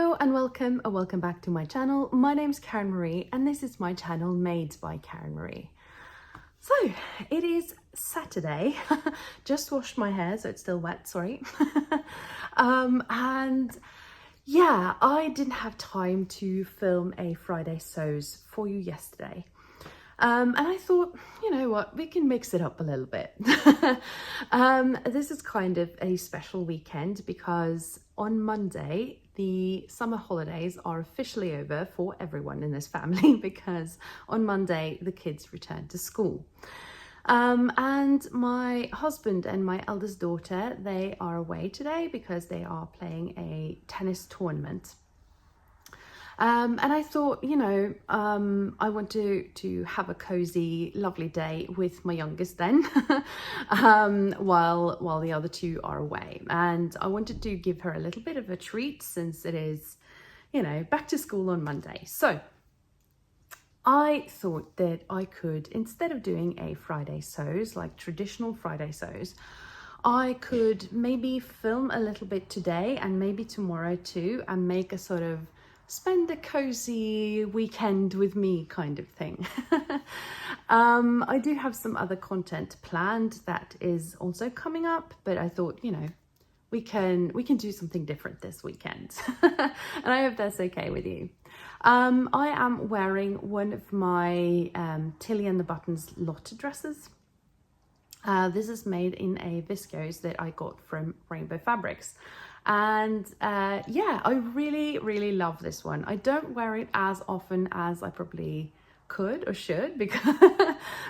Hello and welcome or welcome back to my channel. My name's Karen Marie and this is my channel Made by Karen Marie. So it is Saturday. Just washed my hair so it's still wet, sorry. And yeah, I didn't have time to film a Friday sews for you yesterday. And I thought, you know what, we can mix it up a little bit. This is kind of a special weekend because on Monday, the summer holidays are officially over for everyone in this family because on Monday, the kids return to school. And my husband and my eldest daughter, they are away today because they are playing a tennis tournament. And I thought, you know, I want to have a cozy, lovely day with my youngest then, while the other two are away. And I wanted to give her a little bit of a treat since it is, you know, back to school on Monday. So I thought that I could, instead of doing a Friday sews, like traditional Friday sews, I could maybe film a little bit today and maybe tomorrow too, and make a sort of spend a cozy weekend with me kind of thing. I do have some other content planned that is also coming up, but I thought, you know, we can do something different this weekend. And I hope that's okay with you. I am wearing one of my Tilly and the Buttons Lotta dresses. This is made in a viscose that I got from Rainbow Fabrics. And yeah, I really love this one. I don't wear it as often as I probably could or should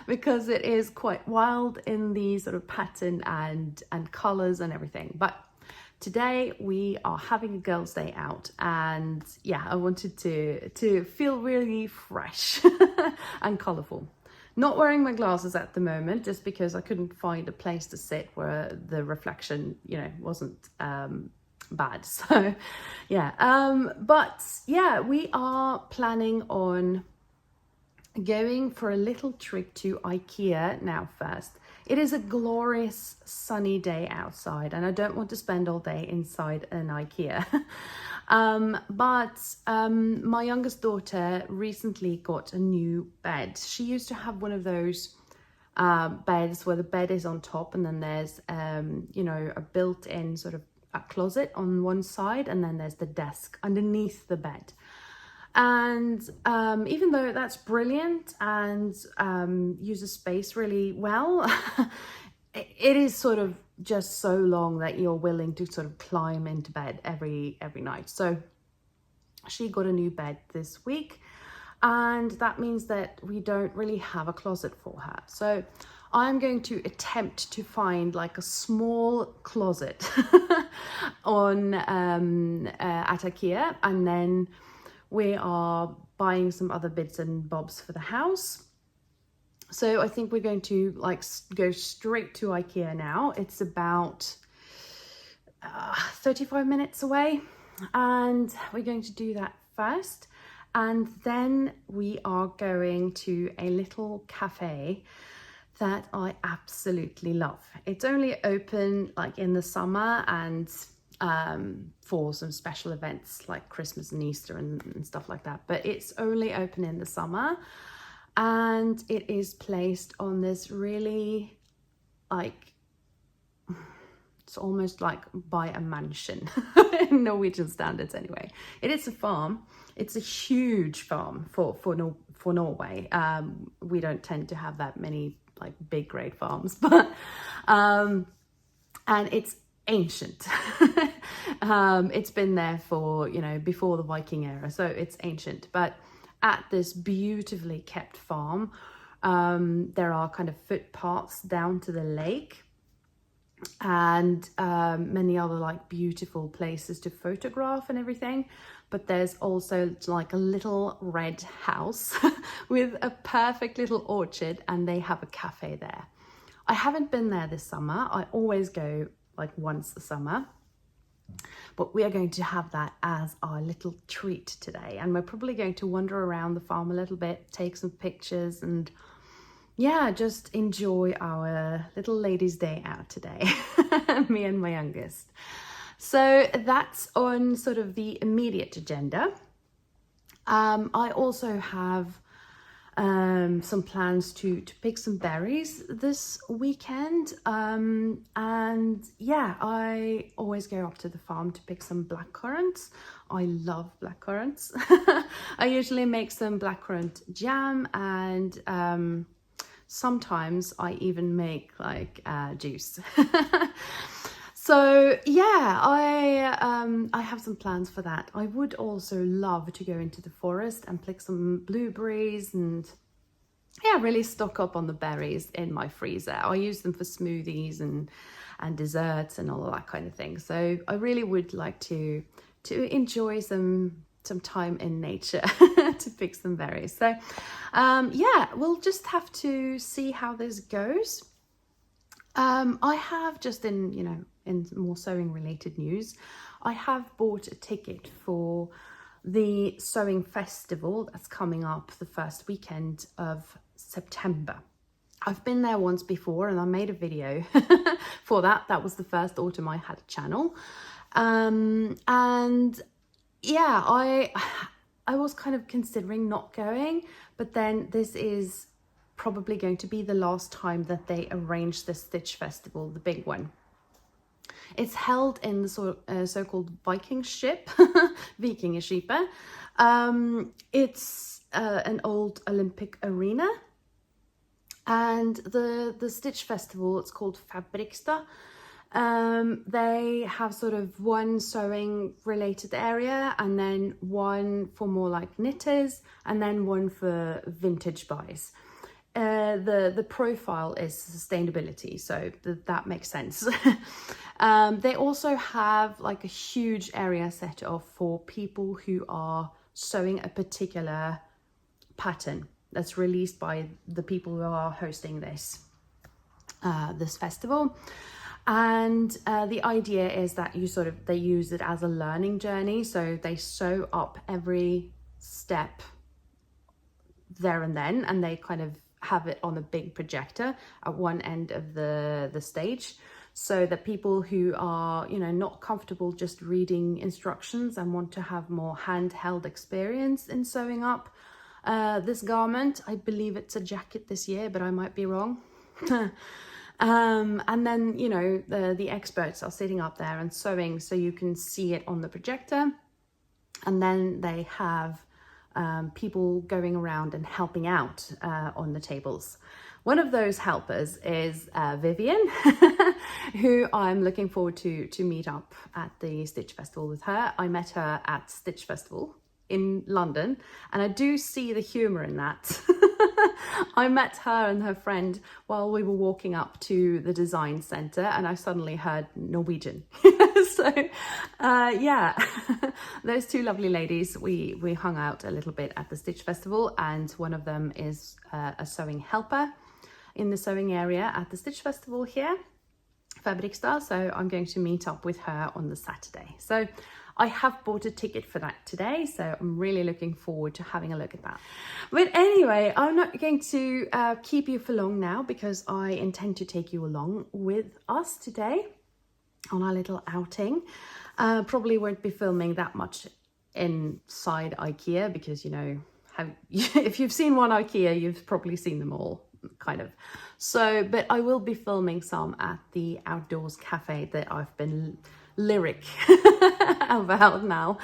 because it is quite wild in the sort of pattern and colors and everything. But today we are having a girls' day out, and yeah, I wanted to feel really fresh and colorful. Not wearing my glasses at the moment just because I couldn't find a place to sit where the reflection, you know, wasn't bad. So yeah, but yeah, we are planning on going for a little trip to IKEA now first. It is a glorious sunny day outside and I don't want to spend all day inside an IKEA. But my youngest daughter recently got a new bed. She used to have one of those beds where the bed is on top and then there's you know, a built-in sort of a closet on one side and then there's the desk underneath the bed. And even though that's brilliant and uses space really well, it is sort of just so long that you're willing to sort of climb into bed every night. So she got a new bed this week, and that means that we don't really have a closet for her. So I'm going to attempt to find like a small closet on at IKEA, and then we are buying some other bits and bobs for the house. So I think we're going to like go straight to IKEA now. It's about 35 minutes away, and we're going to do that first. And then we are going to a little cafe that I absolutely love. It's only open like in the summer and for some special events like Christmas and Easter and stuff like that. But it's only open in the summer, and it is placed on this really like, it's almost like by a mansion in Norwegian standards anyway. It is a farm. It's a huge farm for Norway. We don't tend to have that many like big great farms, but and it's ancient. It's been there for, you know, before the Viking era, so it's ancient. But at this beautifully kept farm, there are kind of footpaths down to the lake, and many other like beautiful places to photograph and everything. But there's also like a little red house with a perfect little orchard, and they have a cafe there. I haven't been there this summer. I always go like once a summer, but we are going to have that as our little treat today. And we're probably going to wander around the farm a little bit, take some pictures, and yeah, just enjoy our little ladies' day out today, me and my youngest. So that's on sort of the immediate agenda. I also have some plans to pick some berries this weekend. And yeah, I always go up to the farm to pick some blackcurrants. I love blackcurrants. I usually make some blackcurrant jam, and sometimes I even make like juice. So yeah, I have some plans for that. I would also love to go into the forest and pick some blueberries and yeah, really stock up on the berries in my freezer. I use them for smoothies and desserts and all of that kind of thing. So I really would like to enjoy some time in nature to pick some berries. So yeah, we'll just have to see how this goes. I have just in more sewing related news, I have bought a ticket for the sewing festival that's coming up the first weekend of September. I've been there once before and I made a video for that. That was the first autumn I had a channel. And yeah, I was kind of considering not going, but then this is probably going to be the last time that they arrange the Stitch Festival, the big one. It's held in the so-called Viking ship, Vikingskipet. It's an old Olympic arena, and the Stitch Festival, it's called Fabrikstad. They have sort of one sewing related area, and then one for more like knitters, and then one for vintage buys. The profile is sustainability, so that makes sense. They also have like a huge area set off for people who are sewing a particular pattern that's released by the people who are hosting this festival. And the idea is that they use it as a learning journey, so they sew up every step there and then, and they kind of have it on a big projector at one end of the stage, so that people who are not comfortable just reading instructions and want to have more handheld experience in sewing up this garment. I believe it's a jacket this year, but I might be wrong. And then the experts are sitting up there and sewing, so you can see it on the projector, and then they have people going around and helping out on the tables. One of those helpers is Vivian, who I'm looking forward to meet up at the Stitch Festival with her. I met her at Stitch Festival in London, and I do see the humour in that. I met her and her friend while we were walking up to the design centre, and I suddenly heard Norwegian. So yeah, those two lovely ladies, we hung out a little bit at the Stitch Festival, and one of them is a sewing helper in the sewing area at the Stitch Festival here, Fabrikstad. So I'm going to meet up with her on the Saturday. So I have bought a ticket for that today, so I'm really looking forward to having a look at that. But anyway, I'm not going to keep you for long now, because I intend to take you along with us today on our little outing. Probably won't be filming that much inside IKEA, because if you've seen one IKEA, you've probably seen them all, kind of. So, but I will be filming some at the outdoors cafe that I've been lyric about now,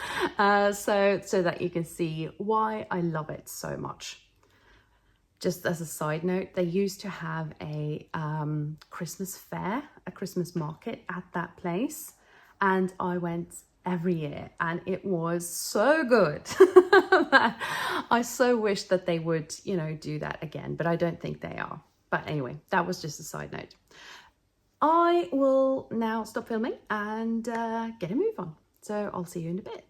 so that you can see why I love it so much. Just as a side note, they used to have a Christmas fair, a Christmas market at that place, and I went every year, and it was so good. I so wish that they would do that again, but I don't think they are. But anyway, that was just a side note. I will now stop filming and get a move on. So I'll see you in a bit.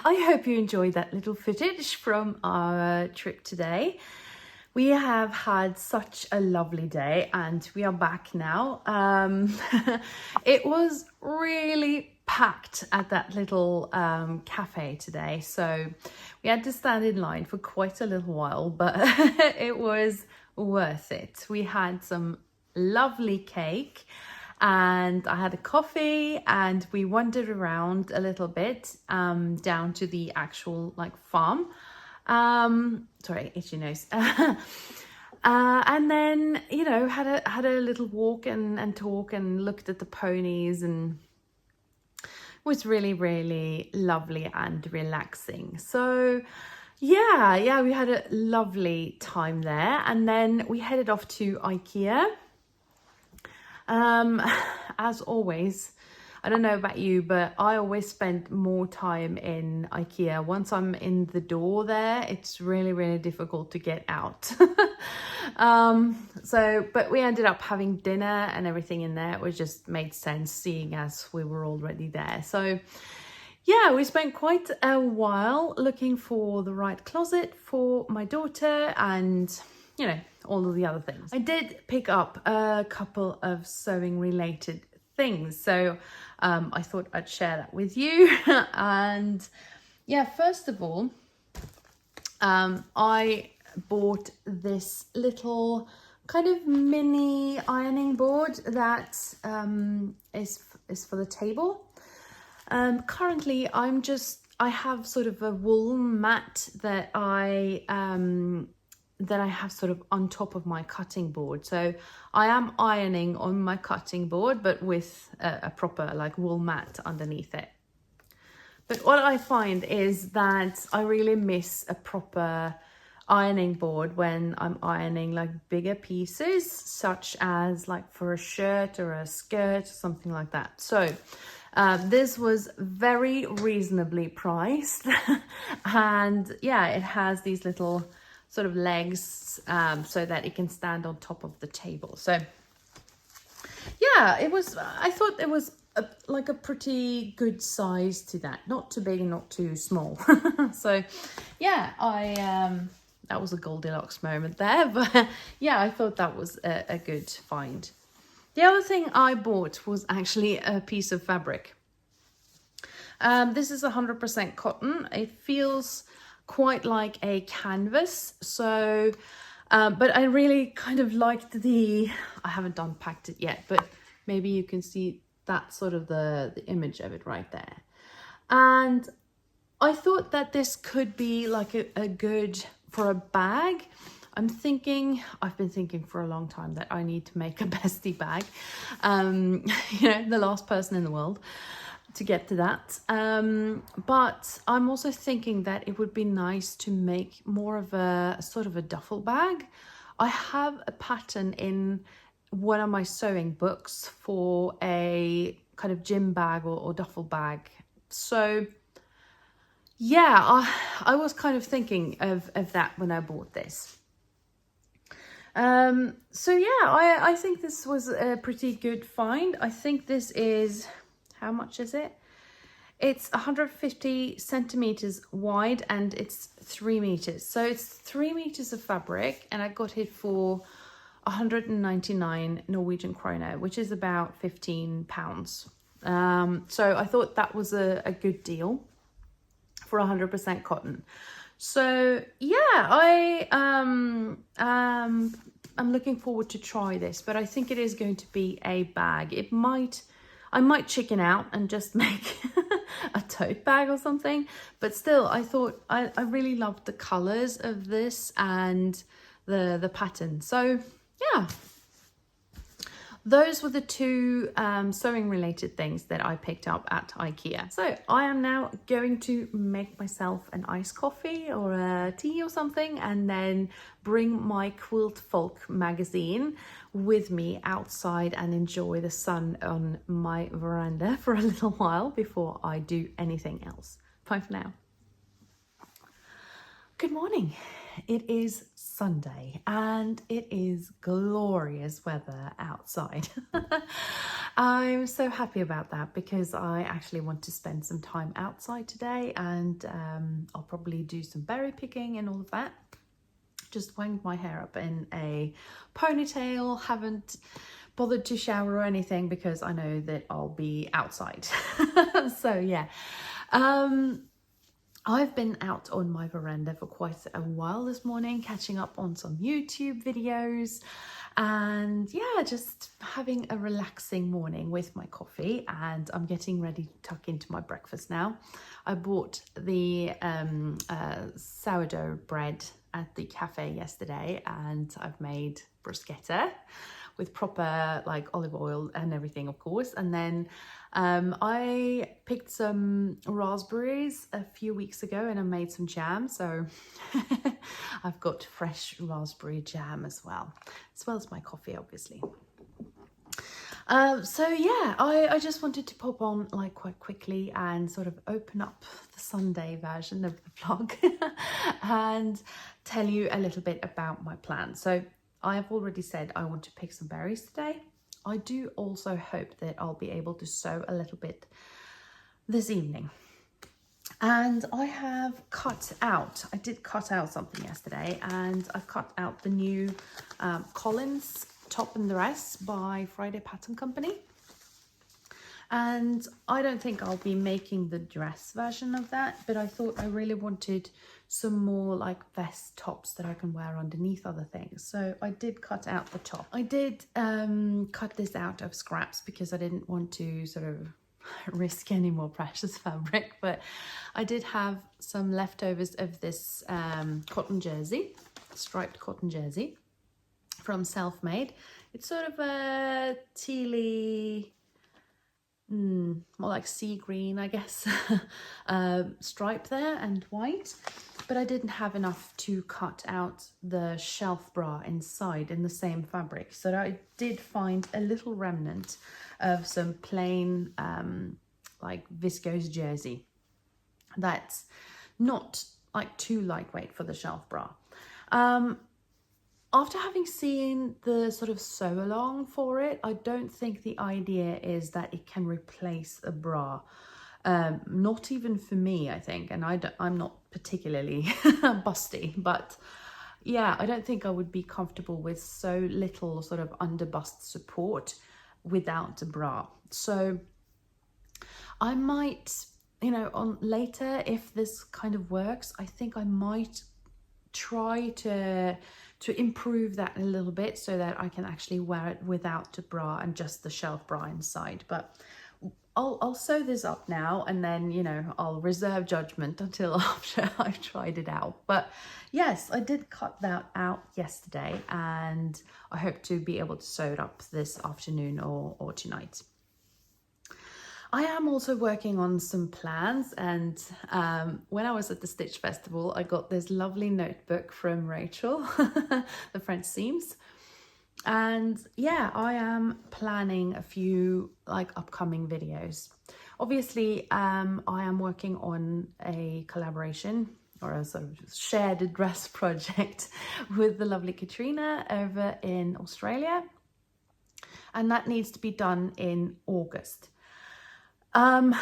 I hope you enjoyed that little footage from our trip today. We have had such a lovely day and we are back now. It was really packed at that little cafe today, so we had to stand in line for quite a little while, but it was worth it. We had some lovely cake and I had a coffee and we wandered around a little bit down to the actual farm. Sorry, itchy nose. And then, you know, had a little walk and talk and looked at the ponies, and it was really, really lovely and relaxing. So yeah, we had a lovely time there, and then we headed off to IKEA. As always, I don't know about you, but I always spend more time in IKEA. Once I'm in the door there, it's really, really difficult to get out. But we ended up having dinner and everything in there. It just made sense seeing as we were already there. So yeah, we spent quite a while looking for the right closet for my daughter and, you know, all of the other things. I did pick up a couple of sewing related things, so I thought I'd share that with you. And yeah, first of all, I bought this little kind of mini ironing board that is for the table. Currently I have sort of a wool mat that I have sort of on top of my cutting board. So I am ironing on my cutting board, but with a proper wool mat underneath it. But what I find is that I really miss a proper ironing board when I'm ironing bigger pieces, such as for a shirt or a skirt or something like that. So this was very reasonably priced. And yeah, it has these little sort of legs so that it can stand on top of the table. So yeah, I thought it was a pretty good size to that, not too big and not too small. So yeah, that was a Goldilocks moment there, but yeah, I thought that was a good find. The other thing I bought was actually a piece of fabric. This is 100% cotton. It feels quite like a canvas, so but I really kind of liked I haven't unpacked it yet, but maybe you can see that sort of the image of it right there. And I thought that this could be a good for a bag. I've been thinking for a long time that I need to make a bestie bag. You know, the last person in the world to get to that. But I'm also thinking that it would be nice to make more of a sort of a duffel bag. I have a pattern in one of my sewing books for a kind of gym bag or duffel bag. So yeah, I was kind of thinking of that when I bought this. So yeah, I think this was a pretty good find. I think this is, how much is it? It's 150 centimeters wide and it's 3 meters. So it's 3 meters of fabric, and I got it for 199 Norwegian kroner, which is about 15 pounds. So I thought that was a good deal for 100% cotton. So yeah, I'm looking forward to try this, but I think it is going to be a bag. I might chicken out and just make a tote bag or something, but still, I thought I really loved the colors of this and the pattern. So yeah, those were the two sewing related things that I picked up at IKEA. So I am now going to make myself an iced coffee or a tea or something, and then bring my Quilt Folk magazine with me outside and enjoy the sun on my veranda for a little while before I do anything else. Bye for now. Good morning. It is Sunday and it is glorious weather outside. I'm so happy about that because I actually want to spend some time outside today, and I'll probably do some berry picking and all of that. Just wound my hair up in a ponytail, haven't bothered to shower or anything because I know that I'll be outside. So yeah, I've been out on my veranda for quite a while this morning, catching up on some YouTube videos, and yeah, just having a relaxing morning with my coffee, and I'm getting ready to tuck into my breakfast now. I bought the sourdough bread at the cafe yesterday, and I've made bruschetta with proper like olive oil and everything, of course. And then I picked some raspberries a few weeks ago and I made some jam. So I've got fresh raspberry jam as well as my coffee, obviously. So yeah, I just wanted to pop on like quite quickly and sort of open up the Sunday version of the vlog and tell you a little bit about my plan. So I have already said I want to pick some berries today. I do also hope that I'll be able to sew a little bit this evening. And I did cut out something yesterday, and I've cut out the new Collins top and dress by Friday Pattern Company. And I don't think I'll be making the dress version of that, but I thought I really wanted some more like vest tops that I can wear underneath other things. So I did cut out the top. I did cut this out of scraps because I didn't want to sort of risk any more precious fabric, but I did have some leftovers of this cotton jersey, striped cotton jersey from Selfmade. It's sort of a tealy, more like sea green, I guess, stripe there and white, but I didn't have enough to cut out the shelf bra inside in the same fabric. So I did find a little remnant of some plain like viscose jersey that's not like too lightweight for the shelf bra. After having seen the sort of sew along for it, I don't think the idea is that it can replace a bra. Not even for me, I think, and I'm not particularly busty, but yeah, I don't think I would be comfortable with so little sort of under bust support without a bra. So I might, you know, on later, if this kind of works, I think I might try to improve that a little bit so that I can actually wear it without a bra and just the shelf bra inside. But I'll sew this up now, and then, you know, I'll reserve judgment until after I've tried it out. But yes, I did cut that out yesterday, and I hope to be able to sew it up this afternoon or tonight. I am also working on some plans, and when I was at the Stitch Festival, I got this lovely notebook from Rachel, the French Seams. And yeah, I am planning a few like upcoming videos. Obviously, I am working on a collaboration or a sort of shared dress project with the lovely Katrina over in Australia. And that needs to be done in August. I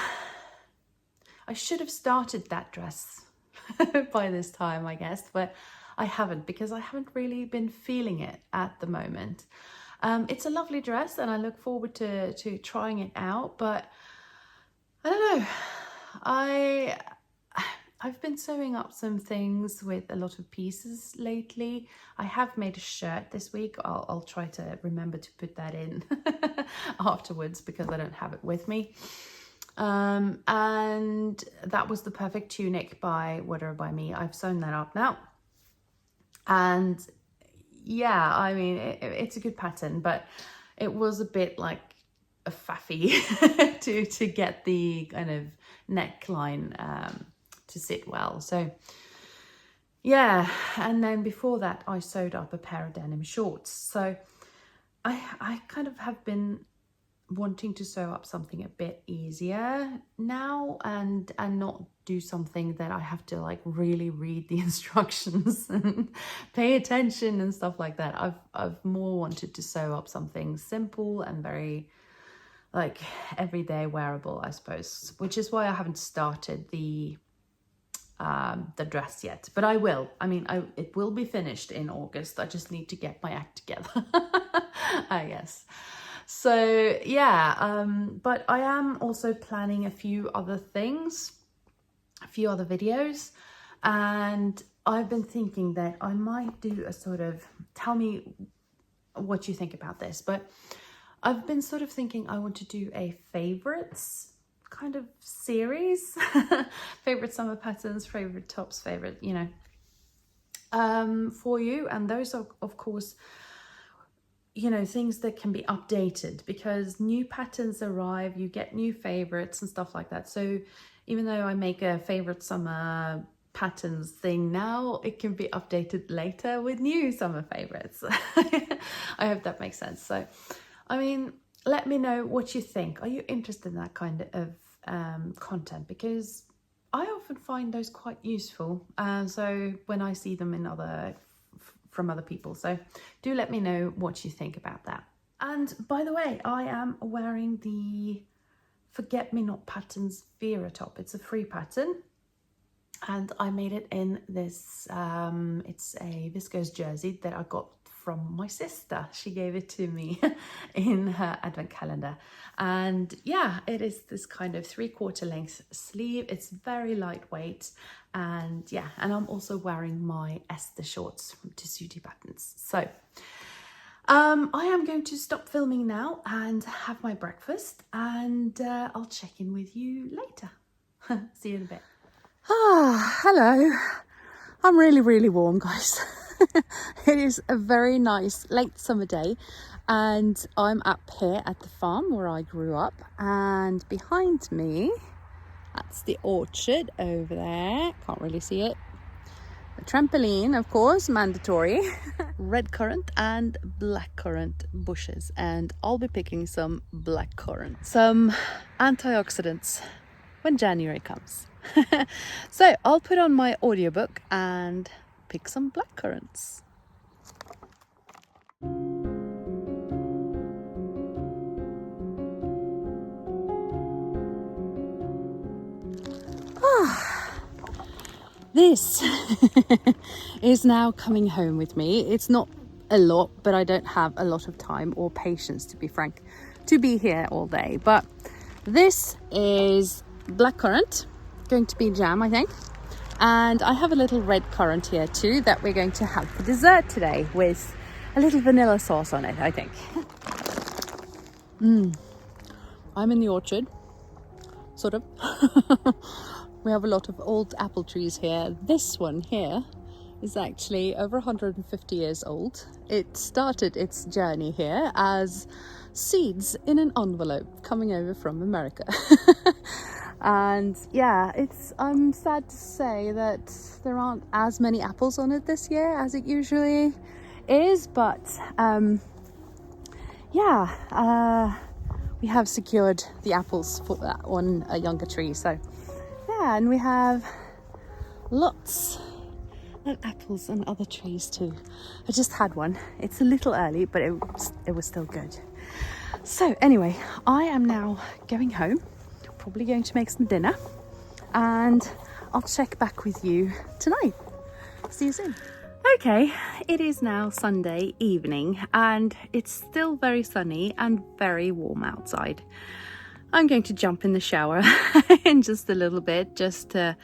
should have started that dress by this time, I guess, but I haven't, because I haven't really been feeling it at the moment. It's a lovely dress and I look forward to trying it out, but I don't know. I've been sewing up some things with a lot of pieces lately. I have made a shirt this week. I'll try to remember to put that in afterwards because I don't have it with me. And that was the Perfect Tunic by Whatever by Me. I've sewn that up now. And yeah, I mean, it's a good pattern, but it was a bit like a faffy to get the kind of neckline to sit well. So yeah, and then before that I sewed up a pair of denim shorts. So I kind of have been wanting to sew up something a bit easier now and not do something that I have to like really read the instructions and pay attention and stuff like that. I've more wanted to sew up something simple and very like everyday wearable, I suppose, which is why I haven't started the dress yet, but I will. I mean, it will be finished in August. I just need to get my act together, I guess. So yeah, but I am also planning a few other things, a few other videos, and I've been thinking that I might do a sort of, tell me what you think about this, but I've been sort of thinking I want to do a favorites kind of series. Favorite summer patterns, favorite tops, favorite, you know, for you. And those are, of course, you know, things that can be updated because new patterns arrive, you get new favorites and stuff like that. So even though I make a favorite summer patterns thing now, it can be updated later with new summer favorites. I hope that makes sense. So I mean, let me know what you think. Are you interested in that kind of content? Because I often find those quite useful. So when I see them in from other people, so do let me know what you think about that. And by the way, I am wearing the Forget Me Not Patterns Vera top. It's a free pattern, and I made it in this. It's a viscose jersey that I got from my sister. She gave it to me in her advent calendar, and yeah, it is this kind of 3/4 length sleeve. It's very lightweight, and yeah, and I'm also wearing my Esther shorts from Tessuti buttons. So I am going to stop filming now and have my breakfast, and I'll check in with you later. See you in a bit. Hello. I'm really warm, guys. It is a very nice late summer day, and I'm up here at the farm where I grew up, and behind me, that's the orchard over there. Can't really see it. The trampoline, of course, mandatory. Red currant and black currant bushes, and I'll be picking some black currant, some antioxidants when January comes. So I'll put on my audiobook and pick some black currants. This is now coming home with me. It's not a lot, but I don't have a lot of time or patience, to be frank, to be here all day. But this is black currant, going to be jam, I think. And I have a little red currant here too that we're going to have for dessert today with a little vanilla sauce on it, I think. I'm in the orchard, sort of. We have a lot of old apple trees here. This one here is actually over 150 years old. It started its journey here as seeds in an envelope coming over from America. And yeah, I'm sad to say that there aren't as many apples on it this year as it usually is, but we have secured the apples for that on a younger tree. So yeah, and we have lots of apples on other trees too. I just had one. It's a little early, but it was still good. So anyway, I am now going home, probably going to make some dinner, and I'll check back with you tonight. See you soon. Okay, it is now Sunday evening, and it's still very sunny and very warm outside. I'm going to jump in the shower in just a little bit, just to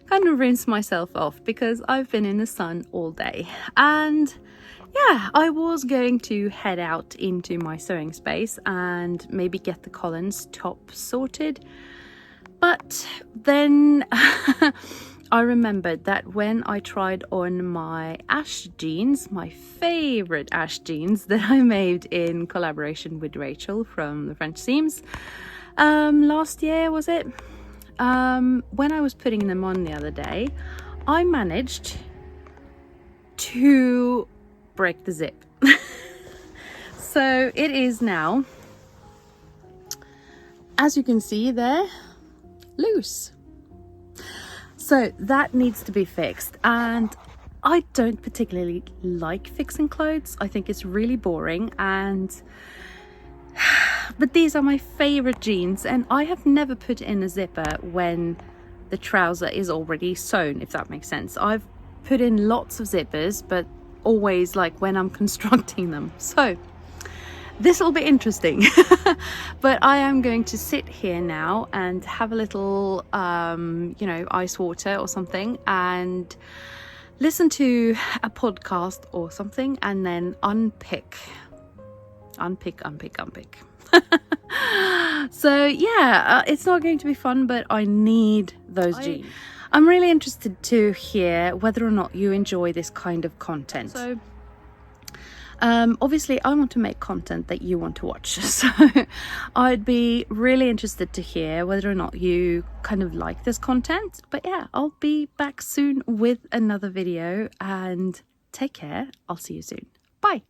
kind of rinse myself off, because I've been in the sun all day. And yeah, I was going to head out into my sewing space and maybe get the Collins top sorted, but then I remembered that when I tried on my ash jeans, my favorite ash jeans that I made in collaboration with Rachel from the French Seams, last year, was it? When I was putting them on the other day, I managed to break the zip. So it is now, as you can see there, loose. So that needs to be fixed, and I don't particularly like fixing clothes. I think it's really boring, and But these are my favorite jeans, and I have never put in a zipper when the trouser is already sewn, if that makes sense. I've put in lots of zippers, but always like when I'm constructing them. So this will be interesting. But I am going to sit here now and have a little you know, ice water or something, and listen to a podcast or something, and then unpick. So yeah, it's not going to be fun, but I need those jeans. I'm really interested to hear whether or not you enjoy this kind of content. So obviously I want to make content that you want to watch, so I'd be really interested to hear whether or not you kind of like this content. But yeah, I'll be back soon with another video, and take care. I'll see you soon. Bye.